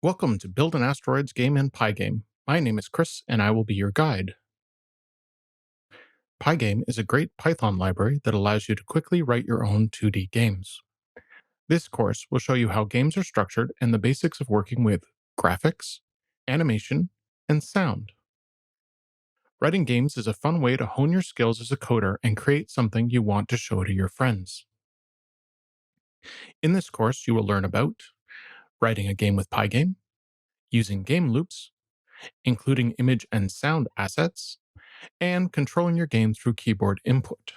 Welcome to Build an Asteroids game in Pygame. My name is Chris, and I will be your guide. Pygame is a great Python library that allows you to quickly write your own 2D games. This course will show you how games are structured and the basics of working with graphics, animation, and sound. Writing games is a fun way to hone your skills as a coder and create something you want to show to your friends. In this course, you will learn about writing a game with Pygame, using game loops, including image and sound assets, and controlling your game through keyboard input.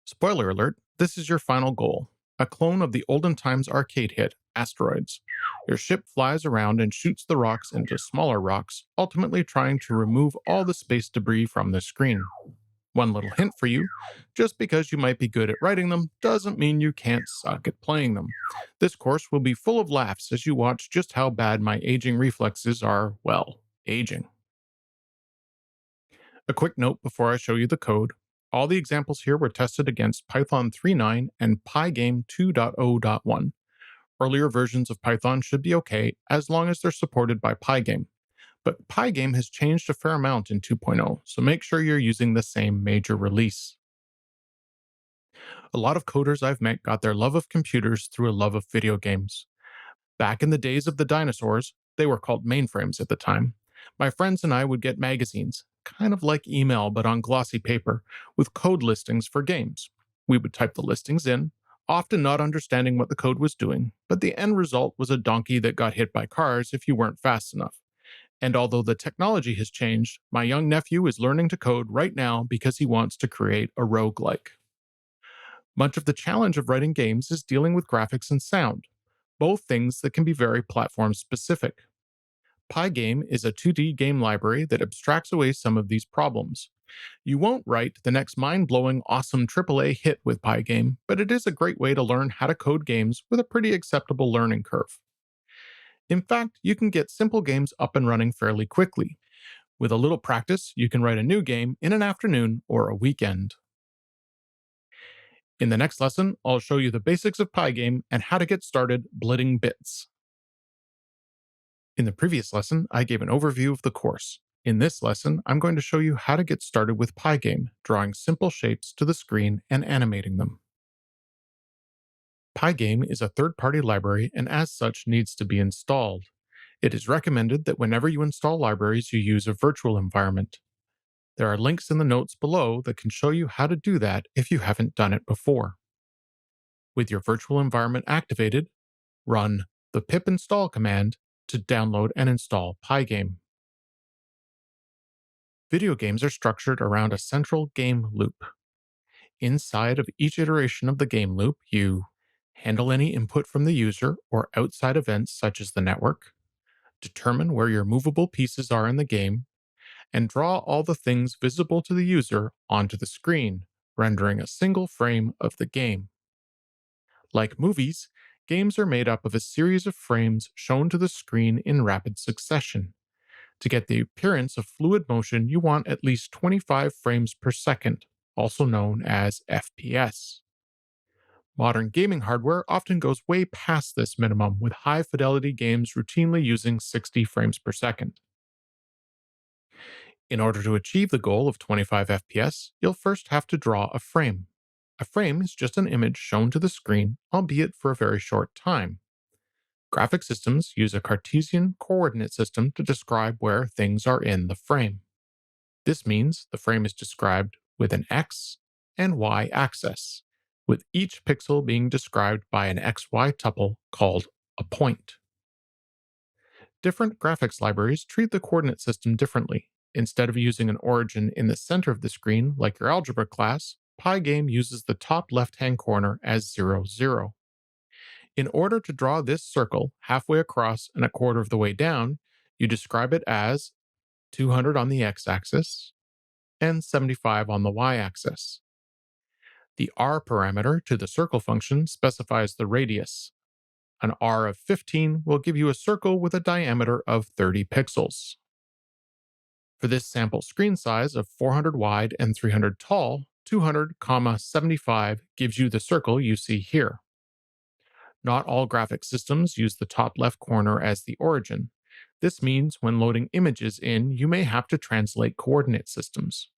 Spoiler alert, this is your final goal, a clone of the olden times arcade hit, Asteroids. Your ship flies around and shoots the rocks into smaller rocks, ultimately trying to remove all the space debris from the screen. One little hint for you, just because you might be good at writing them doesn't mean you can't suck at playing them. This course will be full of laughs as you watch just how bad my aging reflexes are, well, aging. A quick note before I show you the code. All the examples here were tested against Python 3.9 and Pygame 2.0.1. Earlier versions of Python should be okay as long as they're supported by Pygame. But Pygame has changed a fair amount in 2.0, so make sure you're using the same major release. A lot of coders I've met got their love of computers through a love of video games. Back in the days of the dinosaurs, they were called mainframes at the time, my friends and I would get magazines, kind of like email but on glossy paper, with code listings for games. We would type the listings in, often not understanding what the code was doing, but the end result was a donkey that got hit by cars if you weren't fast enough. And although the technology has changed, my young nephew is learning to code right now because he wants to create a roguelike. Much of the challenge of writing games is dealing with graphics and sound, both things that can be very platform specific. Pygame is a 2D game library that abstracts away some of these problems. You won't write the next mind-blowing, awesome AAA hit with Pygame, but it is a great way to learn how to code games with a pretty acceptable learning curve. In fact, you can get simple games up and running fairly quickly. With a little practice, you can write a new game in an afternoon or a weekend. In the next lesson, I'll show you the basics of Pygame and how to get started blitting bits. In the previous lesson, I gave an overview of the course. In this lesson, I'm going to show you how to get started with Pygame, drawing simple shapes to the screen and animating them. Pygame is a third-party library and as such needs to be installed. It is recommended that whenever you install libraries, you use a virtual environment. There are links in the notes below that can show you how to do that if you haven't done it before. With your virtual environment activated, run the pip install command to download and install Pygame. Video games are structured around a central game loop. Inside of each iteration of the game loop, you handle any input from the user or outside events such as the network, determine where your movable pieces are in the game, and draw all the things visible to the user onto the screen, rendering a single frame of the game. Like movies, games are made up of a series of frames shown to the screen in rapid succession. To get the appearance of fluid motion, you want at least 25 frames per second, also known as FPS. Modern gaming hardware often goes way past this minimum, with high-fidelity games routinely using 60 frames per second. In order to achieve the goal of 25 FPS, you'll first have to draw a frame. A frame is just an image shown to the screen, albeit for a very short time. Graphic systems use a Cartesian coordinate system to describe where things are in the frame. This means the frame is described with an X and Y axis, with each pixel being described by an XY tuple called a point. Different graphics libraries treat the coordinate system differently. Instead of using an origin in the center of the screen like your algebra class, Pygame uses the top left-hand corner as 0, 0. In order to draw this circle halfway across and a quarter of the way down, you describe it as 200 on the x-axis and 75 on the y-axis. The r parameter to the circle function specifies the radius. An r of 15 will give you a circle with a diameter of 30 pixels. For this sample screen size of 400 wide and 300 tall, 200, 75 gives you the circle you see here. Not all graphic systems use the top left corner as the origin. This means when loading images in, you may have to translate coordinate systems.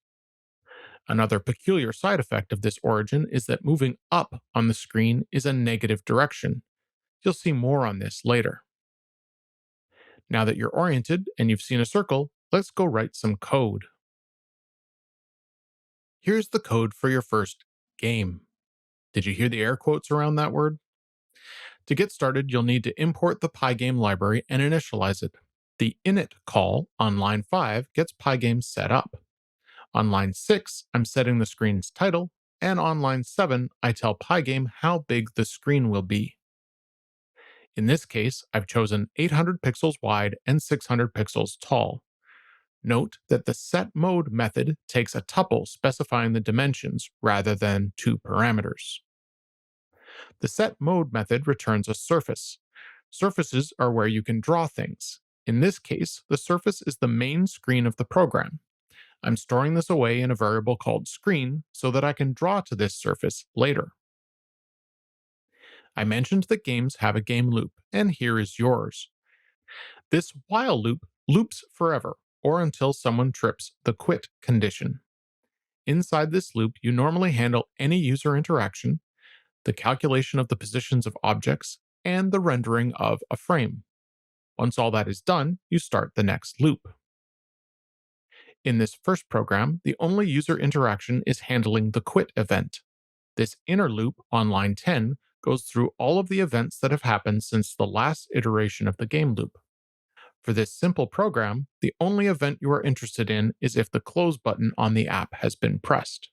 Another peculiar side effect of this origin is that moving up on the screen is a negative direction. You'll see more on this later. Now that you're oriented and you've seen a circle, let's go write some code. Here's the code for your first game. Did you hear the air quotes around that word? To get started, you'll need to import the Pygame library and initialize it. The init call on line 5 gets Pygame set up. On line 6, I'm setting the screen's title, and on line 7, I tell Pygame how big the screen will be. In this case, I've chosen 800 pixels wide and 600 pixels tall. Note that the setMode method takes a tuple specifying the dimensions rather than two parameters. The setMode method returns a surface. Surfaces are where you can draw things. In this case, the surface is the main screen of the program. I'm storing this away in a variable called screen so that I can draw to this surface later. I mentioned that games have a game loop, and here is yours. This while loop loops forever, or until someone trips the quit condition. Inside this loop, you normally handle any user interaction, the calculation of the positions of objects, and the rendering of a frame. Once all that is done, you start the next loop. In this first program, the only user interaction is handling the quit event. This inner loop on line 10 goes through all of the events that have happened since the last iteration of the game loop. For this simple program, the only event you are interested in is if the close button on the app has been pressed.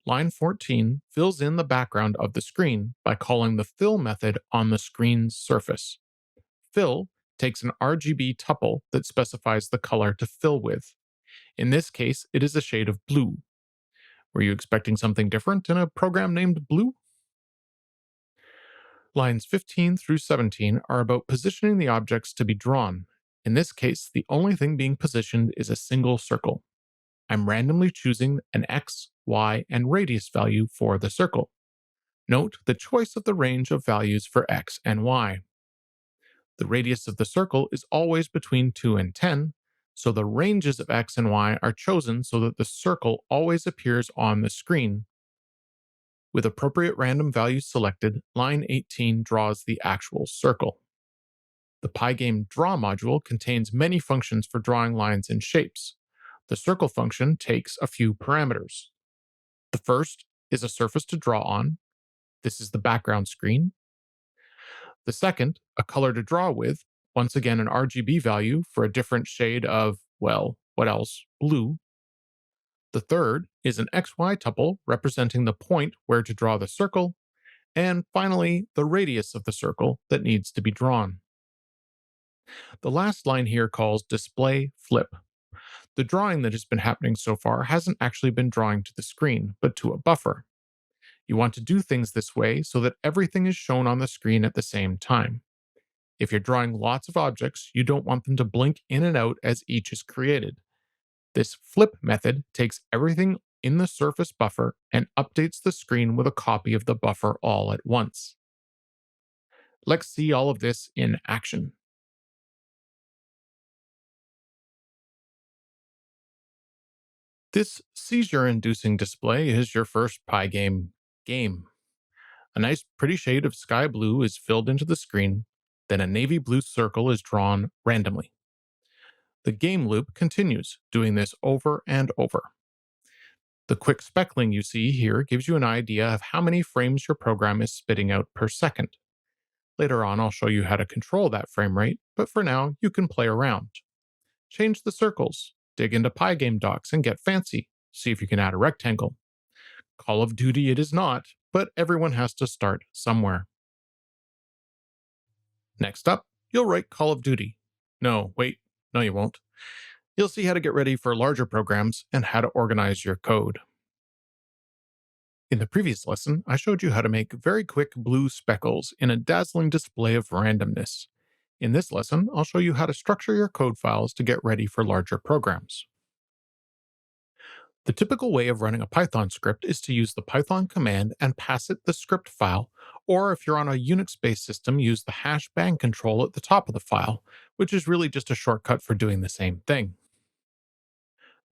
Line 14 fills in the background of the screen by calling the fill method on the screen's surface. Fill takes an RGB tuple that specifies the color to fill with. In this case, it is a shade of blue. Were you expecting something different in a program named Blue? Lines 15 through 17 are about positioning the objects to be drawn. In this case, the only thing being positioned is a single circle. I'm randomly choosing an x, y, and radius value for the circle. Note the choice of the range of values for x and y. The radius of the circle is always between 2 and 10, so the ranges of x and y are chosen so that the circle always appears on the screen. With appropriate random values selected, line 18 draws the actual circle. The Pygame Draw module contains many functions for drawing lines and shapes. The circle function takes a few parameters. The first is a surface to draw on. This is the background screen. The second, a color to draw with, once again an RGB value for a different shade of, well, what else? Blue. The third is an XY tuple representing the point where to draw the circle. And finally, the radius of the circle that needs to be drawn. The last line here calls display flip. The drawing that has been happening so far hasn't actually been drawing to the screen, but to a buffer. You want to do things this way so that everything is shown on the screen at the same time. If you're drawing lots of objects, you don't want them to blink in and out as each is created. This flip method takes everything in the surface buffer and updates the screen with a copy of the buffer all at once. Let's see all of this in action. This seizure-inducing display is your first Pygame game. A nice pretty shade of sky blue is filled into the screen, then a navy blue circle is drawn randomly. The game loop continues, doing this over and over. The quick speckling you see here gives you an idea of how many frames your program is spitting out per second. Later on, I'll show you how to control that frame rate, but for now, you can play around. Change the circles, dig into Pygame docs and get fancy. See if you can add a rectangle. Call of Duty it is not, but everyone has to start somewhere. Next up, you'll write Call of Duty. No, you won't. You'll see how to get ready for larger programs and how to organize your code. In the previous lesson, I showed you how to make very quick blue speckles in a dazzling display of randomness. In this lesson, I'll show you how to structure your code files to get ready for larger programs. The typical way of running a Python script is to use the Python command and pass it the script file, Or if you're on a Unix-based system, use the hash bang control at the top of the file, which is really just a shortcut for doing the same thing.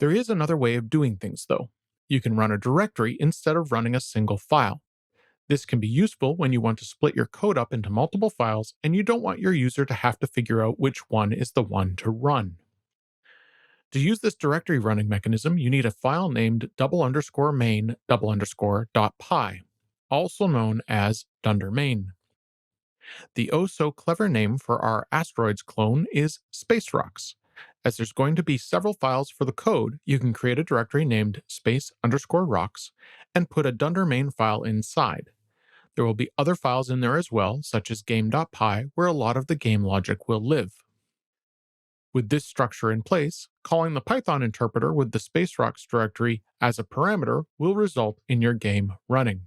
There is another way of doing things, though. You can run a directory instead of running a single file. This can be useful when you want to split your code up into multiple files and you don't want your user to have to figure out which one is the one to run. To use this directory running mechanism, you need a file named _main _.py, also known as dundermain. The oh so clever name for our Asteroids clone is Space Rocks. As there's going to be several files for the code, you can create a directory named space_rocks and put a dundermain file inside. There will be other files in there as well, such as game.py, where a lot of the game logic will live. With this structure in place, calling the Python interpreter with the SpaceRocks directory as a parameter will result in your game running.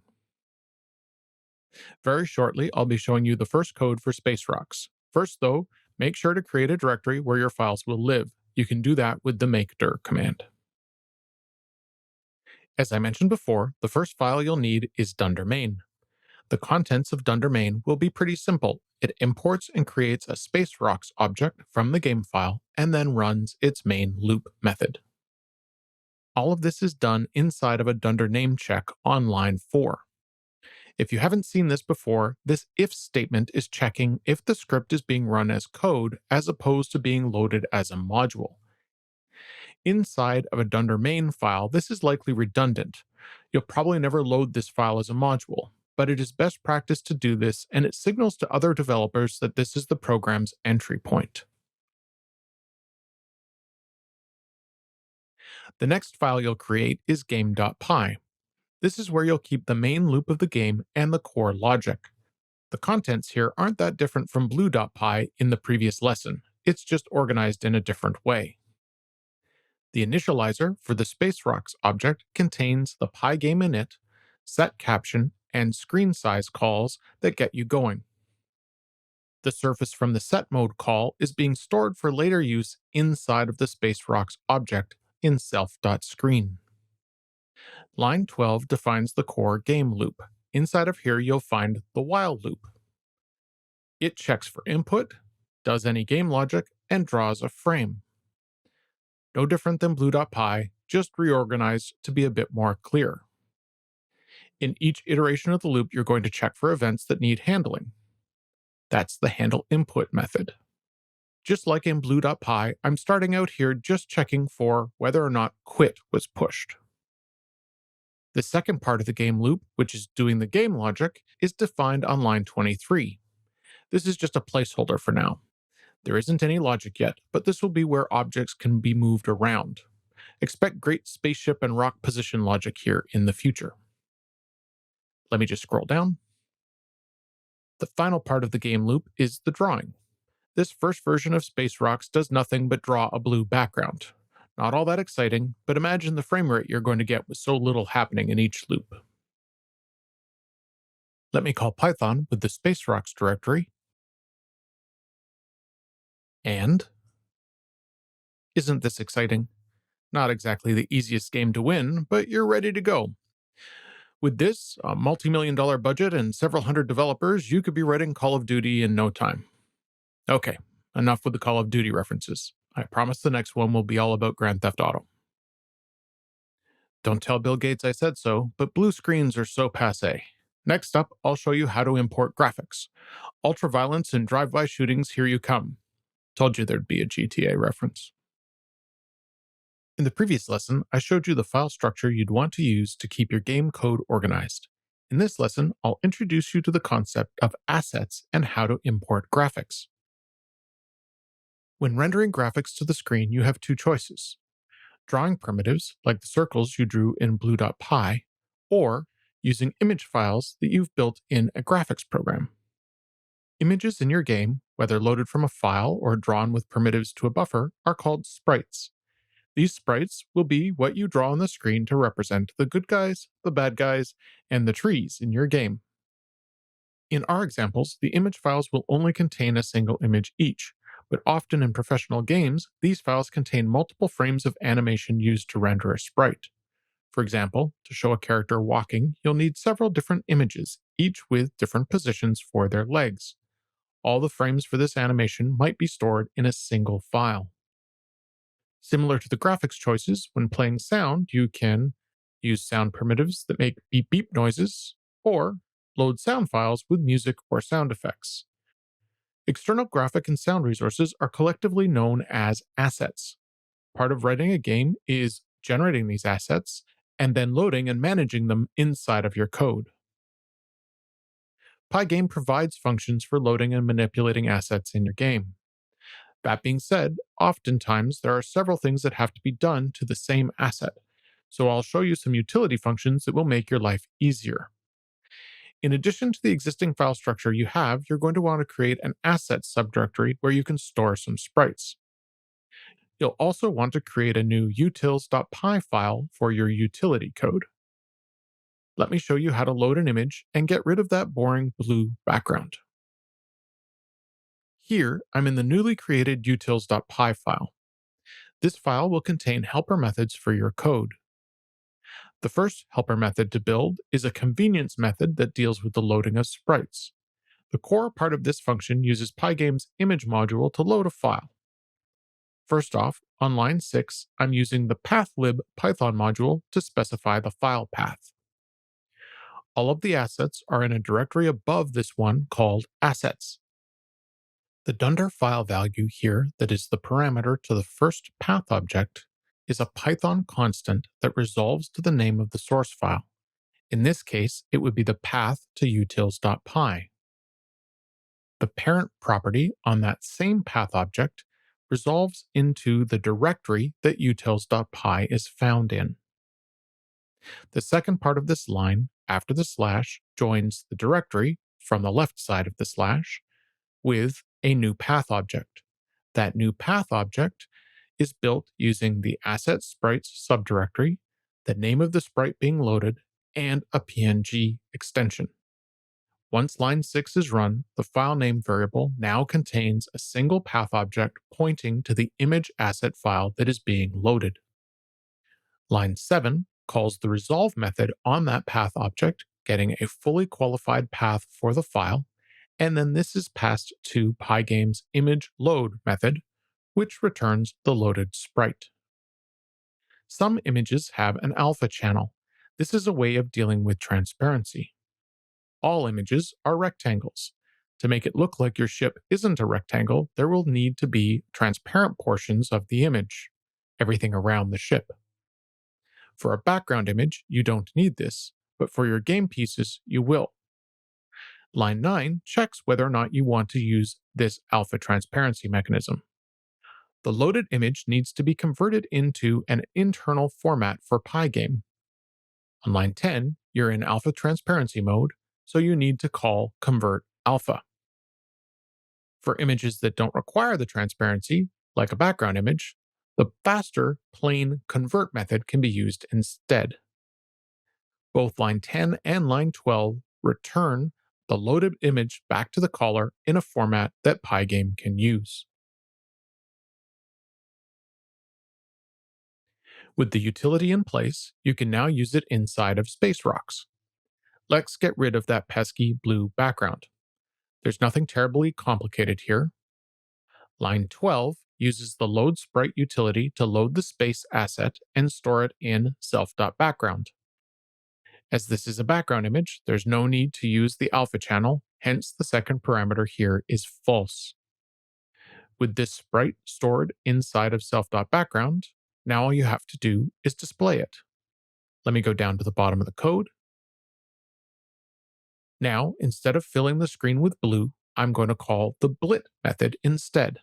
Very shortly, I'll be showing you the first code for SpaceRocks. First, though, make sure to create a directory where your files will live. You can do that with the make_dir command. As I mentioned before, the first file you'll need is dundermain. The contents of dundermain will be pretty simple. It imports and creates a SpaceRocks object from the game file and then runs its main loop method. All of this is done inside of a dundername check on line 4. If you haven't seen this before, this if statement is checking if the script is being run as code as opposed to being loaded as a module. Inside of a dundermain file, this is likely redundant. You'll probably never load this file as a module, but it is best practice to do this, and it signals to other developers that this is the program's entry point. The next file you'll create is game.py. This is where you'll keep the main loop of the game and the core logic. The contents here aren't that different from blue.py in the previous lesson. It's just organized in a different way. The initializer for the SpaceRocks object contains the Pygame init, set caption, and screen size calls that get you going. The surface from the set mode call is being stored for later use inside of the SpaceRocks object in self.screen. Line 12 defines the core game loop. Inside of here, you'll find the while loop. It checks for input, does any game logic, and draws a frame. No different than blue.py, just reorganized to be a bit more clear. In each iteration of the loop, you're going to check for events that need handling. That's the handle input method. Just like in blue.py, I'm starting out here just checking for whether or not quit was pushed. The second part of the game loop, which is doing the game logic, is defined on line 23. This is just a placeholder for now. There isn't any logic yet, but this will be where objects can be moved around. Expect great spaceship and rock position logic here in the future. Let me just scroll down. The final part of the game loop is the drawing. This first version of SpaceRocks does nothing but draw a blue background. Not all that exciting, but imagine the frame rate you're going to get with so little happening in each loop. Let me call Python with the SpaceRocks directory. And isn't this exciting? Not exactly the easiest game to win, but you're ready to go. With this, a multi-million-dollar budget and several hundred developers, you could be writing Call of Duty in no time. Okay, enough with the Call of Duty references. I promise the next one will be all about Grand Theft Auto. Don't tell Bill Gates I said so, but blue screens are so passé. Next up, I'll show you how to import graphics. Ultraviolence and drive-by shootings, here you come. Told you there'd be a GTA reference. In the previous lesson, I showed you the file structure you'd want to use to keep your game code organized. In this lesson, I'll introduce you to the concept of assets and how to import graphics. When rendering graphics to the screen, you have two choices: drawing primitives, like the circles you drew in blue.py, or using image files that you've built in a graphics program. Images in your game, whether loaded from a file or drawn with primitives to a buffer, are called sprites. These sprites will be what you draw on the screen to represent the good guys, the bad guys, and the trees in your game. In our examples, the image files will only contain a single image each, but often in professional games, these files contain multiple frames of animation used to render a sprite. For example, to show a character walking, you'll need several different images, each with different positions for their legs. All the frames for this animation might be stored in a single file. Similar to the graphics choices, when playing sound, you can use sound primitives that make beep beep noises, or load sound files with music or sound effects. External graphic and sound resources are collectively known as assets. Part of writing a game is generating these assets and then loading and managing them inside of your code. Pygame provides functions for loading and manipulating assets in your game. That being said, oftentimes there are several things that have to be done to the same asset, so I'll show you some utility functions that will make your life easier. In addition to the existing file structure you have, you're going to want to create an assets subdirectory where you can store some sprites. You'll also want to create a new utils.py file for your utility code. Let me show you how to load an image and get rid of that boring blue background. Here, I'm in the newly created utils.py file. This file will contain helper methods for your code. The first helper method to build is a convenience method that deals with the loading of sprites. The core part of this function uses Pygame's image module to load a file. First off, on line 6, I'm using the pathlib Python module to specify the file path. All of the assets are in a directory above this one called assets. The dunder file value here, that is the parameter to the first path object, is a Python constant that resolves to the name of the source file. In this case, it would be the path to utils.py. The parent property on that same path object resolves into the directory that utils.py is found in. The second part of this line, after the slash, joins the directory from the left side of the slash with a new path object. That new path object is built using the asset sprites subdirectory, the name of the sprite being loaded, and a PNG extension. Once line 6 is run, the file name variable now contains a single path object pointing to the image asset file that is being loaded. Line 7 calls the resolve method on that path object, getting a fully qualified path for the file, and then this is passed to Pygame's image load method, which returns the loaded sprite. Some images have an alpha channel. This is a way of dealing with transparency. All images are rectangles. To make it look like your ship isn't a rectangle, there will need to be transparent portions of the image, everything around the ship. For a background image, you don't need this, but for your game pieces, you will. Line 9 checks whether or not you want to use this alpha transparency mechanism. The loaded image needs to be converted into an internal format for Pygame. On line 10, you're in alpha transparency mode, so you need to call convert alpha. For images that don't require the transparency, like a background image, the faster plain convert method can be used instead. Both line 10 and line 12 return the loaded image back to the caller in a format that Pygame can use. With the utility in place, you can now use it inside of Space Rocks. Let's get rid of that pesky blue background. There's nothing terribly complicated here. Line 12 uses the load sprite utility to load the space asset and store it in self.background. As this is a background image, there's no need to use the alpha channel, hence the second parameter here is false. With this sprite stored inside of self.background, now all you have to do is display it. Let me go down to the bottom of the code. Now, instead of filling the screen with blue, I'm going to call the blit method instead.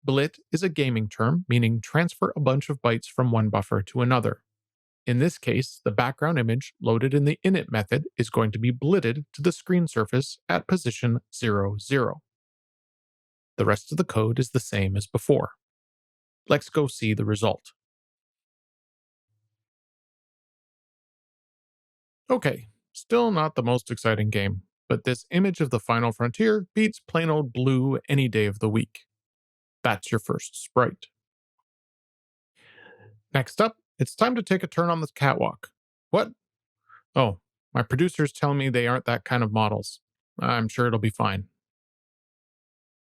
Blit is a gaming term meaning transfer a bunch of bytes from one buffer to another. In this case, the background image loaded in the init method is going to be blitted to the screen surface at position 0, 0. The rest of the code is the same as before. Let's go see the result. Okay, still not the most exciting game, but this image of the final frontier beats plain old blue any day of the week. That's your first sprite. Next up, it's time to take a turn on the catwalk. What? Oh, My producers tell me they aren't that kind of models. I'm sure it'll be fine.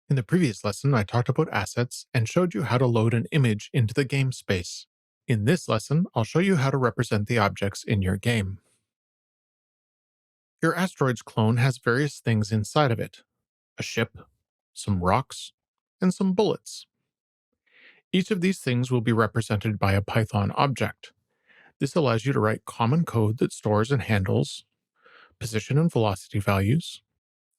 In the previous lesson, I talked about assets and showed you how to load an image into the game space. In this lesson, I'll show you how to represent the objects in your game. Your Asteroids clone has various things inside of it: a ship, some rocks, and some bullets. Each of these things will be represented by a Python object. This allows you to write common code that stores and handles position and velocity values,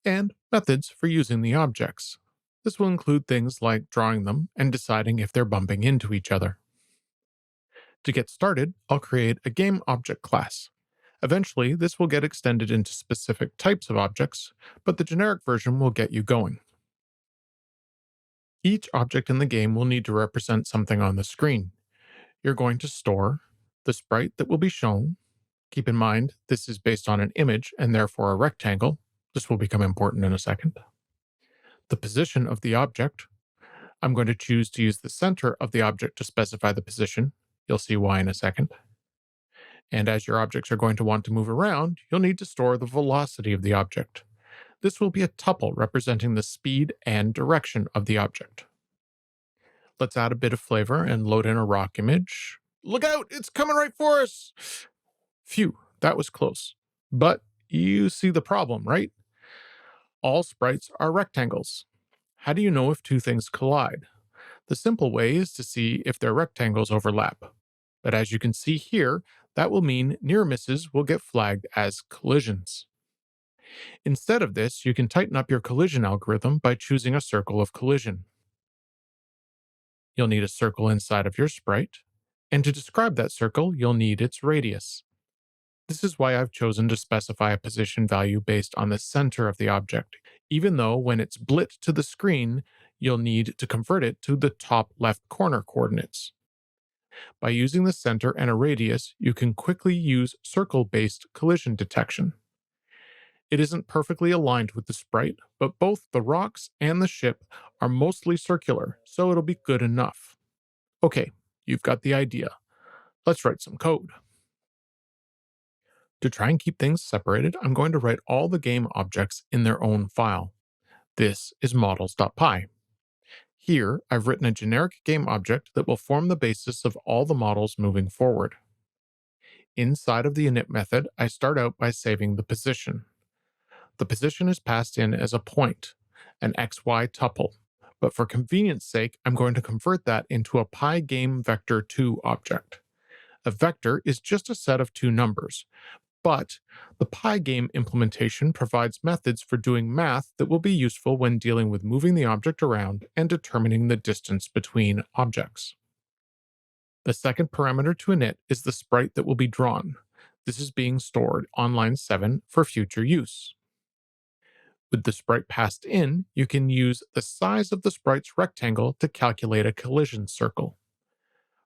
and methods for using the objects. This will include things like drawing them and deciding if they're bumping into each other. To get started, I'll create a game object class. Eventually, this will get extended into specific types of objects, but the generic version will get you going. Each object in the game will need to represent something on the screen. You're going to store the sprite that will be shown. Keep in mind, this is based on an image and therefore a rectangle. This will become important in a second. The position of the object. I'm going to choose to use the center of the object to specify the position. You'll see why in a second. And as your objects are going to want to move around, you'll need to store the velocity of the object. This will be a tuple representing the speed and direction of the object. Let's add a bit of flavor and load in a rock image. Look out, it's coming right for us! Phew, that was close. But you see the problem, right? All sprites are rectangles. How do you know if two things collide? The simple way is to see if their rectangles overlap. But as you can see here, that will mean near misses will get flagged as collisions. Instead of this, you can tighten up your collision algorithm by choosing a circle of collision. You'll need a circle inside of your sprite, and to describe that circle, you'll need its radius. This is why I've chosen to specify a position value based on the center of the object, even though when it's blit to the screen, you'll need to convert it to the top left corner coordinates. By using the center and a radius, you can quickly use circle-based collision detection. It isn't perfectly aligned with the sprite, but both the rocks and the ship are mostly circular, so it'll be good enough. Okay, you've got the idea. Let's write some code. To try and keep things separated, I'm going to write all the game objects in their own file. This is models.py. Here, I've written a generic game object that will form the basis of all the models moving forward. Inside of the init method, I start out by saving the position. The position is passed in as a point, an XY tuple, but for convenience sake, I'm going to convert that into a Pygame vector2 object. A vector is just a set of two numbers, but the Pygame implementation provides methods for doing math that will be useful when dealing with moving the object around and determining the distance between objects. The second parameter to init is the sprite that will be drawn. This is being stored on line 7 for future use. With the sprite passed in, you can use the size of the sprite's rectangle to calculate a collision circle.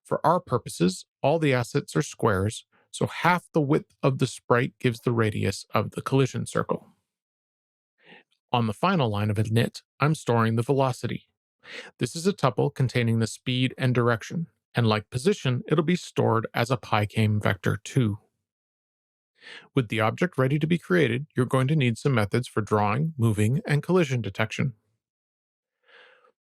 For our purposes, all the assets are squares, so half the width of the sprite gives the radius of the collision circle. On the final line of init, I'm storing the velocity. This is a tuple containing the speed and direction, and like position, it'll be stored as a Pygame vector2. With the object ready to be created, you're going to need some methods for drawing, moving, and collision detection.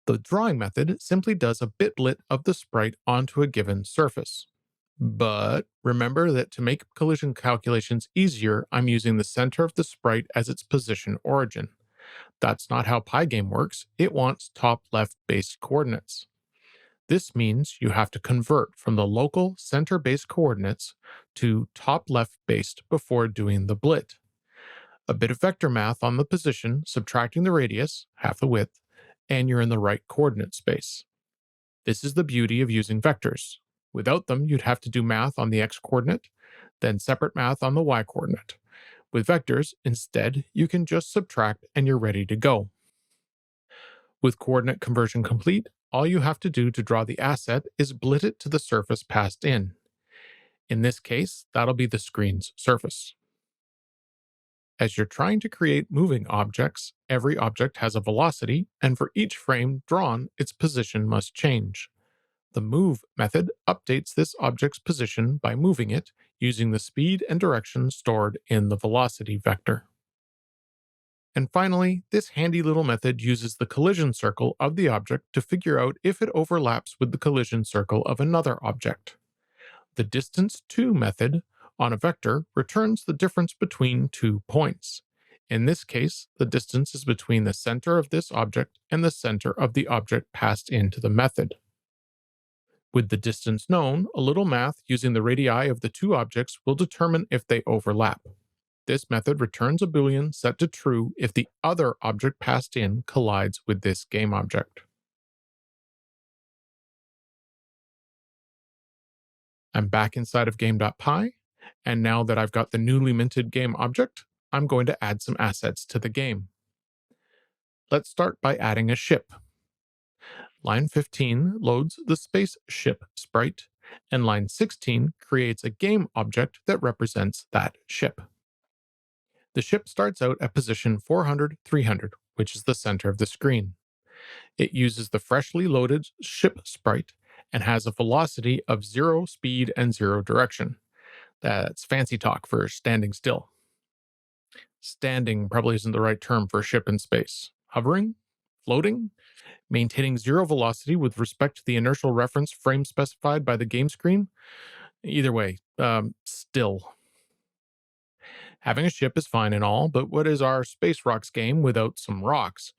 The drawing method simply does a bitlet of the sprite onto a given surface. But remember that to make collision calculations easier, I'm using the center of the sprite as its position origin. That's not how Pygame works. It wants top left based coordinates. This means you have to convert from the local center-based coordinates to top-left based before doing the blit. A bit of vector math on the position, subtracting the radius, half the width, and you're in the right coordinate space. This is the beauty of using vectors. Without them, you'd have to do math on the x-coordinate, then separate math on the y-coordinate. With vectors, instead, you can just subtract and you're ready to go. With coordinate conversion complete, all you have to do to draw the asset is blit it to the surface passed in. In this case, that'll be the screen's surface. As you're trying to create moving objects, every object has a velocity, and for each frame drawn, its position must change. The move method updates this object's position by moving it using the speed and direction stored in the velocity vector. And finally, this handy little method uses the collision circle of the object to figure out if it overlaps with the collision circle of another object. The distance to method on a vector returns the difference between 2 points. In this case, the distance is between the center of this object and the center of the object passed into the method. With the distance known, a little math using the radii of the two objects will determine if they overlap. This method returns a boolean set to true if the other object passed in collides with this game object. I'm back inside of game.py, and now that I've got the newly minted game object, I'm going to add some assets to the game. Let's start by adding a ship. Line 15 loads the spaceship sprite, and line 16 creates a game object that represents that ship. The ship starts out at position 400, 300, which is the center of the screen. It uses the freshly loaded ship sprite and has a velocity of 0 speed and 0 direction. That's fancy talk for standing still. Standing probably isn't the right term for a ship in space. Hovering? Floating? Maintaining 0 velocity with respect to the inertial reference frame specified by the game screen? Either way, still. Having a ship is fine and all, but what is our Space Rocks game without some rocks?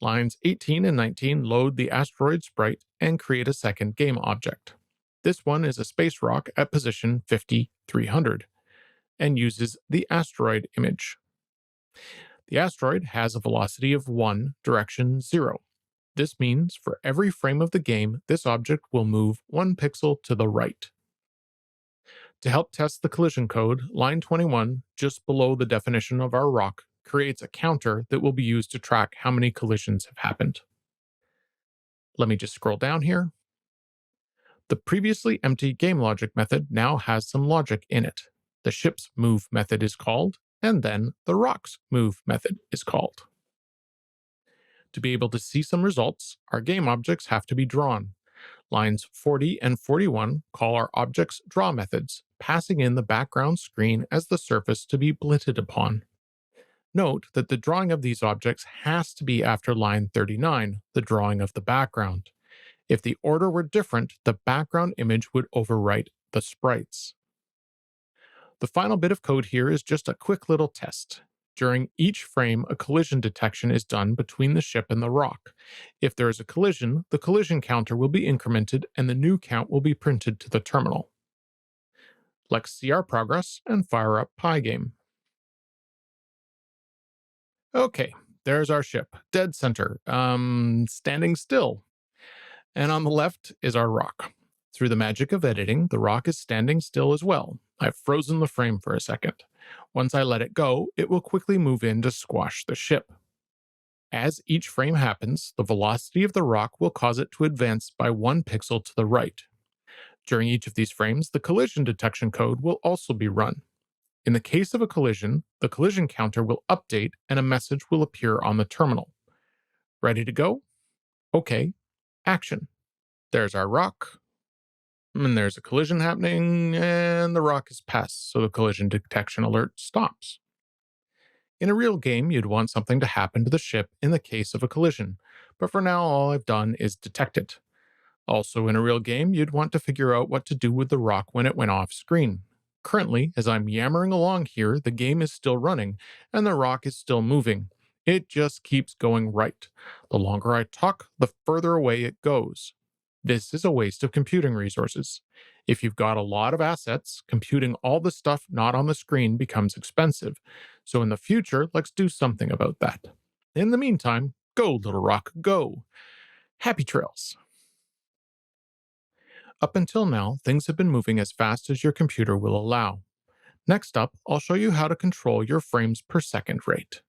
Lines 18 and 19 load the asteroid sprite and create a second game object. This one is a space rock at position 50, 300 and uses the asteroid image. The asteroid has a velocity of 1, direction 0. This means for every frame of the game, this object will move 1 pixel to the right. To help test the collision code, line 21, just below the definition of our rock, creates a counter that will be used to track how many collisions have happened. Let me just scroll down here. The previously empty GameLogic method now has some logic in it. The ship's move method is called, and then the rock's move method is called. To be able to see some results, our game objects have to be drawn. Lines 40 and 41 call our objects draw methods, passing in the background screen as the surface to be blitted upon. Note that the drawing of these objects has to be after line 39, the drawing of the background. If the order were different, the background image would overwrite the sprites. The final bit of code here is just a quick little test. During each frame, a collision detection is done between the ship and the rock. If there is a collision, the collision counter will be incremented and the new count will be printed to the terminal. Let's see our progress and fire up Pygame. Okay, there's our ship, dead center, standing still. And on the left is our rock. Through the magic of editing, the rock is standing still as well. I've frozen the frame for a second. Once I let it go, it will quickly move in to squash the ship. As each frame happens, the velocity of the rock will cause it to advance by 1 pixel to the right. During each of these frames, the collision detection code will also be run. In the case of a collision, the collision counter will update and a message will appear on the terminal. Ready to go? Okay, action. There's our rock. And there's a collision happening, and the rock is passed, so the collision detection alert stops. In a real game, you'd want something to happen to the ship in the case of a collision, but for now all I've done is detect it. Also, in a real game, you'd want to figure out what to do with the rock when it went off screen. Currently, as I'm yammering along here, the game is still running, and the rock is still moving. It just keeps going right. The longer I talk, the further away it goes. This is a waste of computing resources. If you've got a lot of assets, computing all the stuff not on the screen becomes expensive. So in the future, let's do something about that. In the meantime, go, little rock, go. Happy trails. Up until now, things have been moving as fast as your computer will allow. Next up, I'll show you how to control your frames per second rate.